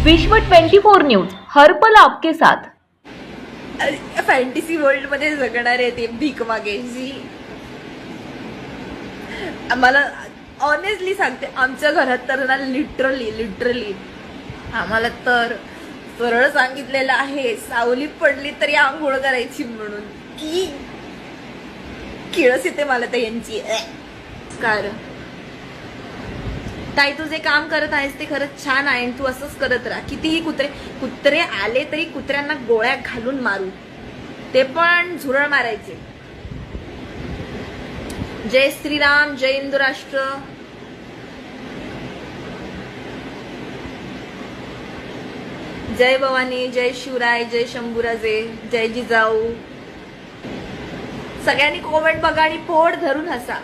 विश्व 24 न्यूज हर पल आपके साथ। फॅन्टसी वर्ल्ड मध्ये जगणारे ते भीक मागेची. आम्हाला ऑनेस्टली सांगते, आमच्या घरात तर ना लिटरली आम्हाला तर सरळ सांगितलेलं आहे, सावली पडली तरी आंघोळ करायची म्हणून. की किळस येते मला तर यांची. कार ताई, तू जे काम करत आहेस ते खरंच छान आहे, तू असंच करत राहा. कितीही कुत्रे आले तरी कुत्र्यांना गोळ्या घालून मारू, ते पण झुरळ मारायचे. जय श्रीराम, जय हिंदू राष्ट्र. जय भवानी, जय शिवराय, जय शंभूराजे, जय जिजाऊ. सगळ्यांनी कॉमेंट बघा आणि पोट धरून हसा.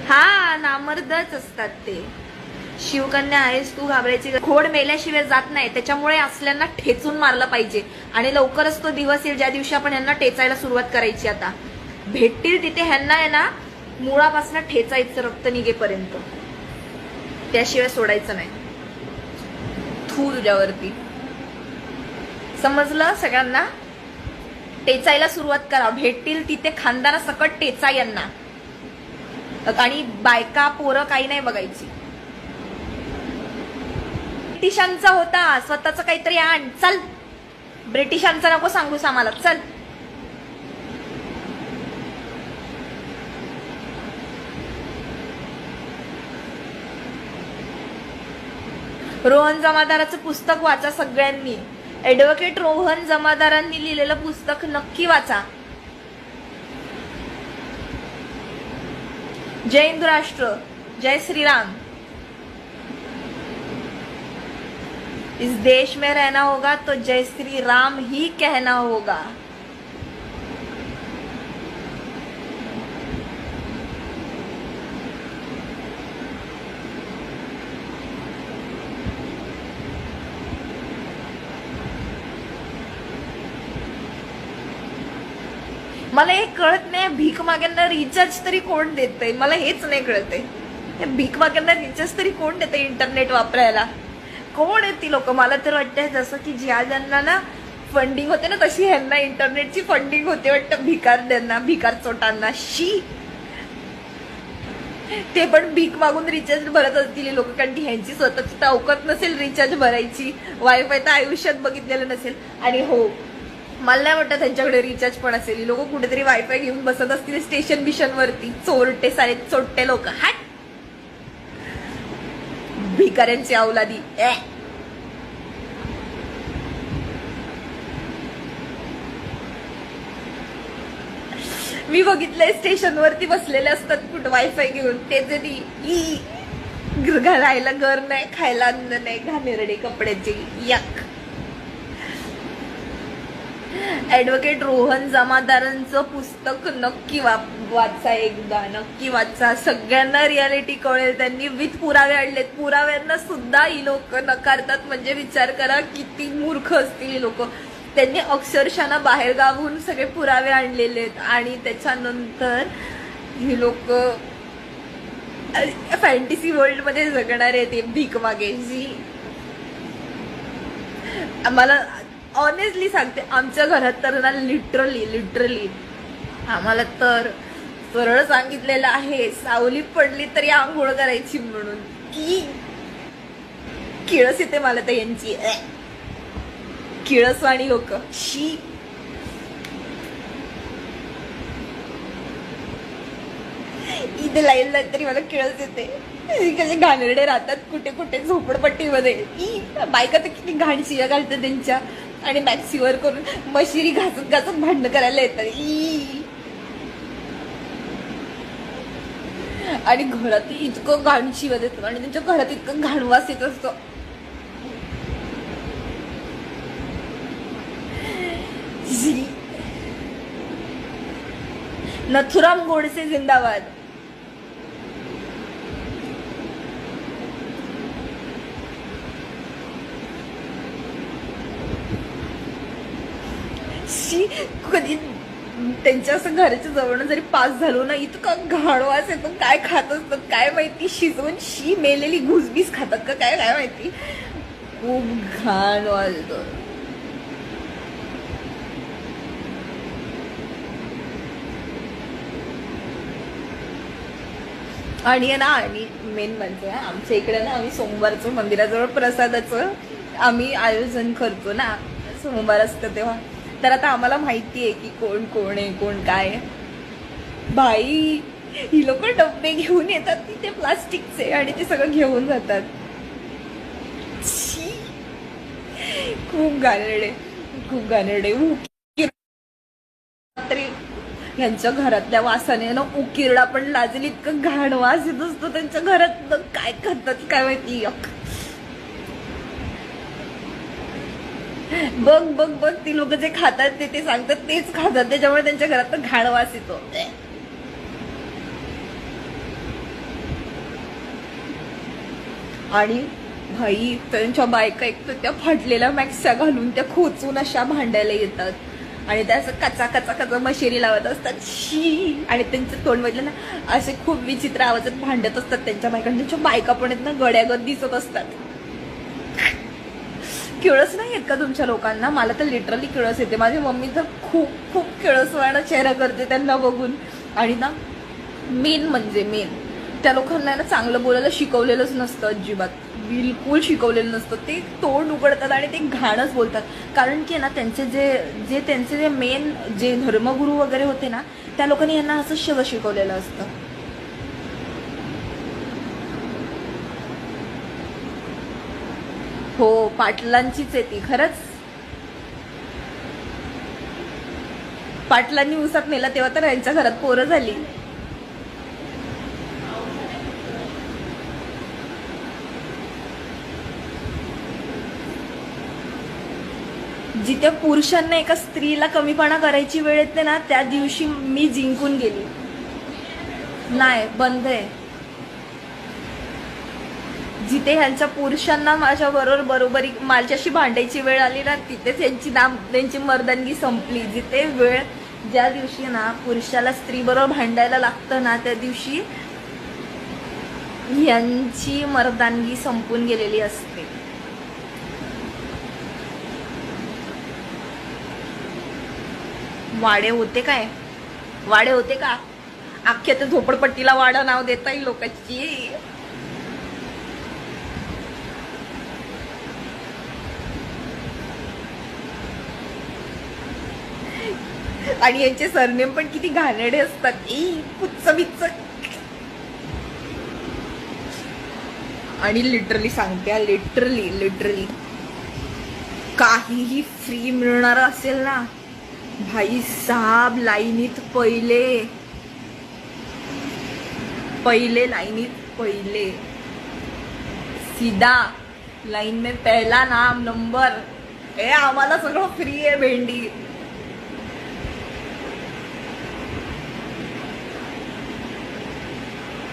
हा, नामर्दच असतात ते. शिवकन्या आहेस तू, घाबरायची. खोड मेल्याशिवाय जात नाही, त्याच्यामुळे असल्यांना ठेचून मारलं पाहिजे. आणि लवकरच तो दिवस येईल ज्या दिवशी आपण यांना ठेचायला सुरुवात करायची. आता भेटतील तिथे ह्यांना आहे ना, मुळापासून ठेचायचं रक्त निघेपर्यंत, त्याशिवाय सोडायचं नाही. थू तुझ्यावरती, समजलं? सगळ्यांना टेचायला सुरुवात करा. भेटतील तिथे खानदाना सकट टेचा यांना. आणि बायका पोरं काही नाही बघायची. ब्रिटिशांचा होता, स्वतःच काहीतरी आण. चल, ब्रिटिशांचा नको सांगूस आम्हाला. चल. रोहन जमादाराचं पुस्तक वाचा सगळ्यांनी. ऍडव्होकेट रोहन जमादारांनी लिहिलेलं पुस्तक नक्की वाचा. जय हिंदू राष्ट्र, जय श्री राम. इस देश में रहना होगा तो जय श्री राम ही कहना होगा. मला हे कळत नाही, भीक माग्यांना रिचार्ज तरी कोण देतंय? मला हेच नाही कळतंय. भीक माग्यांना रिचार्ज तरी कोण देतंय इंटरनेट वापरायला? कोण आहेत ती लोक? मला तर वाटतंय जसं की ज्यांना ना फंडिंग होते ना, तशी ह्यांना इंटरनेटची फंडिंग होते वाटतं. भिकार चोटांना. शी, ते पण भीक मागून रिचार्ज भरत असतील लोक, कारण की ह्यांची स्वतःची अवकात नसेल रिचार्ज भरायची. वायफाय तर आयुष्यात बघितलेलं नसेल. आणि हो, मला नाही वाटत त्यांच्याकडे रिचार्ज पण असेल. लोक कुठेतरी वायफाय घेऊन बसत असतील स्टेशन बिशन वरती. चोरटे, सारे चोट्टे लोक. हट, भिकाऱ्यांची अवलादी. मी बघितलंय स्टेशन वरती बसलेले असतात कुठं वायफाय घेऊन. ते जरी घालायला घर नाही, खायला अन्न नाही, घाणेरडे कपड्याचे. यक. ऍडव्होकेट रोहन जमादारांचं पुस्तक नक्की वाचा, एकदा नक्की वाचा. सगळ्यांना रियालिटी कळेल. त्यांनी विथ पुरावे आणलेत. पुराव्यांना सुद्धा ही लोक नकारतात. म्हणजे विचार करा किती मूर्ख असतील ही लोक. त्यांनी अक्षरशः बाहेर गावून सगळे पुरावे आणलेले आहेत. आणि त्याच्यानंतर ही लोक फॅन्टसी वर्ल्ड मध्ये जगणारे ते भीक मागेची. आम्हाला ऑनेस्टली सांगते, आमच्या घरात तर ना लिटरली आम्हाला तर सरळ सांगितलेलं आहे, सावली पडली तरी आंघोळ करायची म्हणून. की किळस येते मला तर यांची. किळसवाणी लोक. शी. इथे लाईन तरी मला किळस येते. कसे घाणेरडे राहतात कुठे कुठे झोपडपट्टीमध्ये. बायका तर किती घाण शिया घालतात त्यांच्या. आणि मॅक्सीवर करून मशिरी घासत भांडण करायला येतात. आणि घरात इतकं घाण शिवा देतात आणि त्यांच्या घरात इतकं घाणवास येत असतो. नथुराम गोडसे जिंदाबाद. कधी त्यांच्या असं घराच्या जवळ जरी पास झालो ना, इतकं घाण वास येतो. काय खात असतात काय माहिती, शिजवून शी मेलेली घुसबीस खातात का काय काय माहिती, खूप घाण वास येतो. आणि आहे ना, आणि मेन म्हणजे आमच्या इकडे ना, आम्ही सोमवारचं मंदिराजवळ प्रसादाचं आम्ही आयोजन करतो ना, सोमवार असतं तेव्हा. तर आता आम्हाला माहिती आहे की कोण कोण आहे, कोण काय आहे. बाई, ही लोक डब्बे घेऊन येतात तिथे प्लास्टिकचे आणि ते सगळं घेऊन जातात. छी, खूप घाणेरडे, खूप घाणेरडे. तरी यांच्या घरातल्या वासाने ना उकिरडा पण लाजेल, इतकं घाण वास येत असतो त्यांच्या घरात. काय करतात काय माहिती. बघ बघ बघ, ती लोक जे खातात ते सांगतात तेच खातात, त्याच्यामुळे त्यांच्या घरात घाण वास येतो. आणि भाई, त्यांच्या बायका एक तर त्या फाटलेल्या मॅक्स्या घालून त्या खोचून अशा भांडायला येतात आणि त्या असं कचा कचा कचा मशेरी लावत असतात. शी. आणि त्यांचं तोंड बघितलं ना, असे खूप विचित्र आवाजात भांडत असतात त्यांच्या बायका. त्यांच्या बायका पण आहेत ना, गड्यागत दिसत असतात. किळस नाही येत का तुमच्या लोकांना? मला तर लिटरली किळस येते. माझी मम्मी तर खूप खूप किळसवाणा चेहरा करते त्यांना बघून. आणि ना, मेन म्हणजे मेन, त्या लोकांना ना चांगलं बोलायला शिकवलेलंच नसतं, अजिबात बिलकुल शिकवलेलं नसतं. ते तोंड उघडतात आणि ते घाणच बोलतात. कारण की ना, त्यांचे त्यांचे जे मेन जे धर्मगुरू वगैरे होते ना, त्या लोकांनी यांना असं सगळं शिकवलेलं असतं. हो, पाटलांचीच आहे ती, खरंच. पाटलांनी उसात नेला तेव्हा तर यांच्या घरात पोरं झाली. जिथे पुरुषांना एका स्त्रीला कमीपणा करायची वेळ येते ना, त्या दिवशी मी जिंकून गेली. नाही, बंद आहे. जिथे ह्यांच्या पुरुषांना माझ्या बरोबरी माझ्याशी भांडायची वेळ आली ना, तिथेच त्यांची मर्दानगी संपली. जिथे वेळ, ज्या दिवशी ना पुरुषाला स्त्री बरोबर भांडायला लागतं ना, त्या दिवशी यांची मर्दानगी संपून गेलेली असते. वाडे होते काय? वाडे होते का? अख्ख्या त्या झोपडपट्टीला वाडा नाव देता येईल लोकांची. आणि यांचे सरनेम पण किती घाणेरडे असतात. पुच्च बिच्च. आणि लिटरली सांगते, लिटरली काहीही फ्री मिळणार असेल ना, भाई साहब लाईनीत पहिले लाईनीत सीधा लाईन में पहला नाम नंबर. आम्हाला सगळं फ्री आहे भेंडी.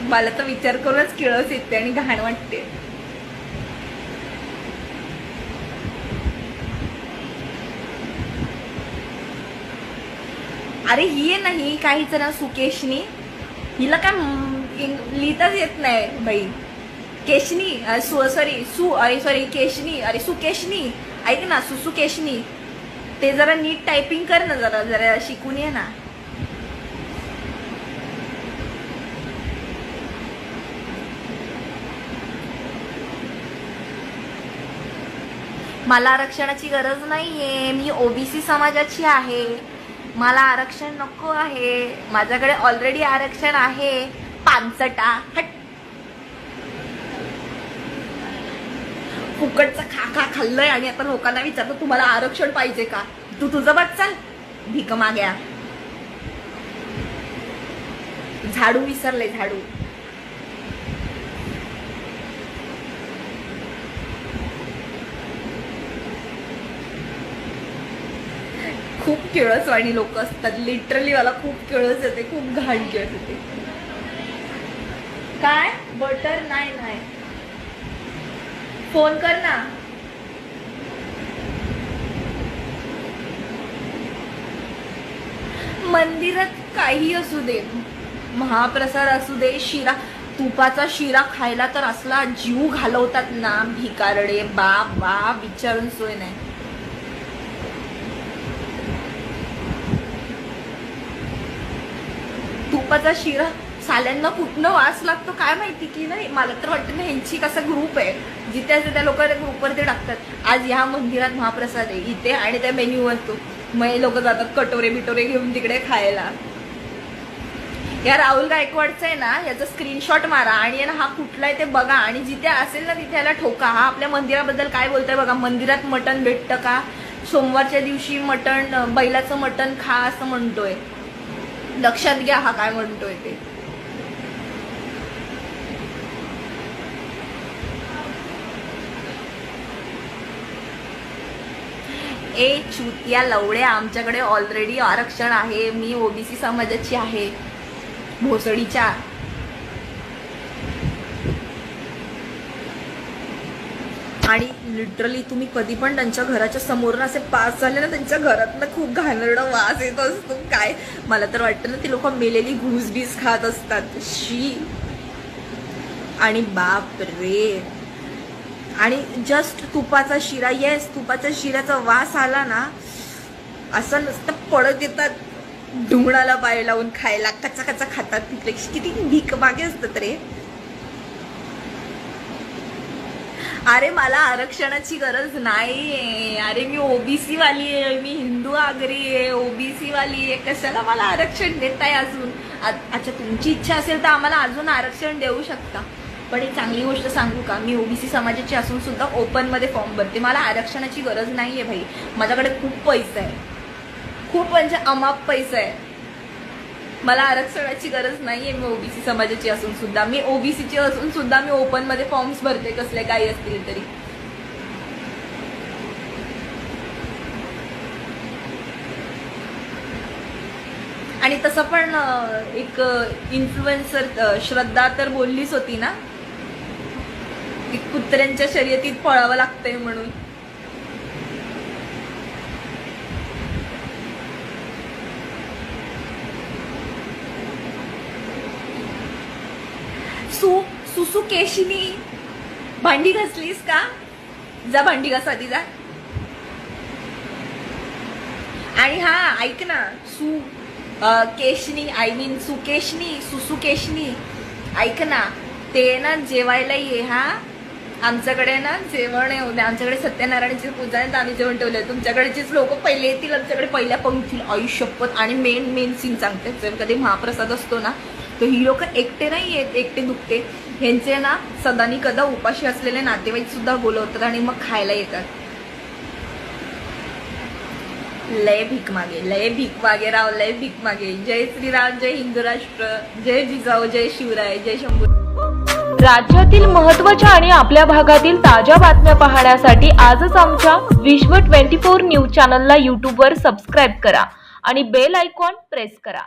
मला तर विचार करूनच किळस येते आणि घाण वाटते. अरे ही आहे ना, ही काहीच ना सुकेशनी, हिला काय लिहिताच येत नाही बाई. केशनी, सॉरी केशनी, अरे सुकेशनी. ऐक ना, सुकेशनी, ते जरा नीट टायपिंग कर ना, जरा शिकून ये ना. मला आरक्षणाची गरज नाहीये, मी ओबीसी समाजाची आहे. मला आरक्षण नको आहे, माझ्याकडे ऑलरेडी आरक्षण आहे. पानसटा हट. फुकटचं खा खाल्लंय आणि आता लोकांना विचारतो तुम्हाला आरक्षण पाहिजे का? तू तुझं बघ, चल भीक माग्या. झाडू विसरले, झाडू. खूप किळसवाणी लोक असतात. लिटरली मला खूप किळस येते, खूप घाण किळस येते. काय बटर? नाही, फोन कर ना. मंदिरात काही असू दे, महाप्रसाद असू दे, शिरा, तुपाचा शिरा खायला तर असला जीव घालवतात ना भिकारडे, बाप बाप, विचारून सोय नाही. तुपाचा शिरा साल्यांना कुठनं वास लागतो काय माहिती की नाही. मला तर वाटतं ना ह्यांची कसा ग्रुप आहे, जिथे असते त्या लोक ग्रुपवर ते टाकतात, आज ह्या मंदिरात महाप्रसाद आहे इथे, आणि त्या मेन्यू असतो, मग लोक जातात कटोरे बिटोरे घेऊन तिकडे खायला. या राहुल गायकवाडचं आहे ना, याचा स्क्रीनशॉट मारा आणि ना हा कुठला आहे ते बघा, आणि जिथे असेल ना तिथे याला ठोका. हा आपल्या मंदिराबद्दल काय बोलतोय बघा. मंदिरात मटण भेटतं का, सोमवारच्या दिवशी मटण, बैलाचं मटण खा असं म्हणतोय. लक्षात घ्या हा काय म्हणतोय ते. ए चुतिया लवड्या, आमच्याकडे ऑलरेडी आरक्षण आहे, मी ओबीसी समाजाची आहे, भोसडीच्या. आणि लिटरली तुम्ही कधी पण त्यांच्या घराच्या समोरून असे पास झाले ना, त्यांच्या घरातनं खूप घाणेरडा वास येत असतो. काय मला तर वाटतं ना ती लोक मेलेली घूसबीस खात असतात. शी. आणि बाप रे. आणि जस्ट तुपाचा शिरा, येस तुपाच्या शिऱ्याचा वास आला ना, असं नुसतं पडत येतात ढुंगणाला पाय लावून खायला, कच्चा कच्चा खातात. तिकडे किती भीक मागे असतात रे. अरे मला आरक्षणाची गरज नाही. अरे मी ओबीसी वाली आहे, मी हिंदू आगरी आहे, ओबीसी वाली आहे, कशाला मला आरक्षण देताय अजून. अच्छा तुमची इच्छा असेल तर आम्हाला अजून आरक्षण देऊ शकता, पण एक चांगली गोष्ट सांगू का, मी ओबीसी समाजाची असून सुद्धा ओपन मध्ये फॉर्म भरते. मला आरक्षणाची गरज नाहीये भाई. माझ्याकडे खूप पैसा आहे, खूप म्हणजे अमाप पैसा आहे. मला आरक्षणाची गरज नाहीये. मी ओबीसी समाजाची असून सुद्धा, मी ओबीसीची असून सुद्धा मी ओपन मध्ये फॉर्म्स भरते, कसले काही असतील तरी. आणि तसं पण एक इन्फ्लुएन्सर श्रद्धा तर बोललीच होती ना की कुत्र्यांच्या शर्यतीत पळावं लागतंय म्हणून. सुसुकेशिनी, भांडी घासलीस का, जा भांडी घास आधी जा. आणि हा ऐक ना, केशनी, आय मीन सुसुकेशनी, ऐक ना, ते ना जेवायला ये हा. आमच्याकडे ना जेवण आहे उद्या, आमच्याकडे सत्यनारायणाची पूजा आहे, आम्ही जेवण ठेवलंय. तुमच्याकडेचीच लोक पहिले येतील, आमच्याकडे पहिल्या पंक्तीला. आई शपथ. आणि मेन सीन सांगते, जर कधी महाप्रसाद असतो ना, तर ही लोक एकटे नाही येत, एकटे दुखते, ह्यांचे ना सदानी कदा उपाशी असलेले नातेवाईक सुद्धा बोलवतात आणि मग खायला येतात. लय भीक मागे राव, लय भीक मागे. जय श्रीराम, जय हिंदू राष्ट्र, जय जिजाऊ, जय शिवराय, जय शंभू. राज्यातील महत्त्वाच्या आणि आपल्या भागातील ताज्या बातम्या पाहण्यासाठी आजच आमच्या विश्व 24 न्यूज चॅनलला यूट्यूबवर सबस्क्राईब करा आणि बेल आयकॉन प्रेस करा.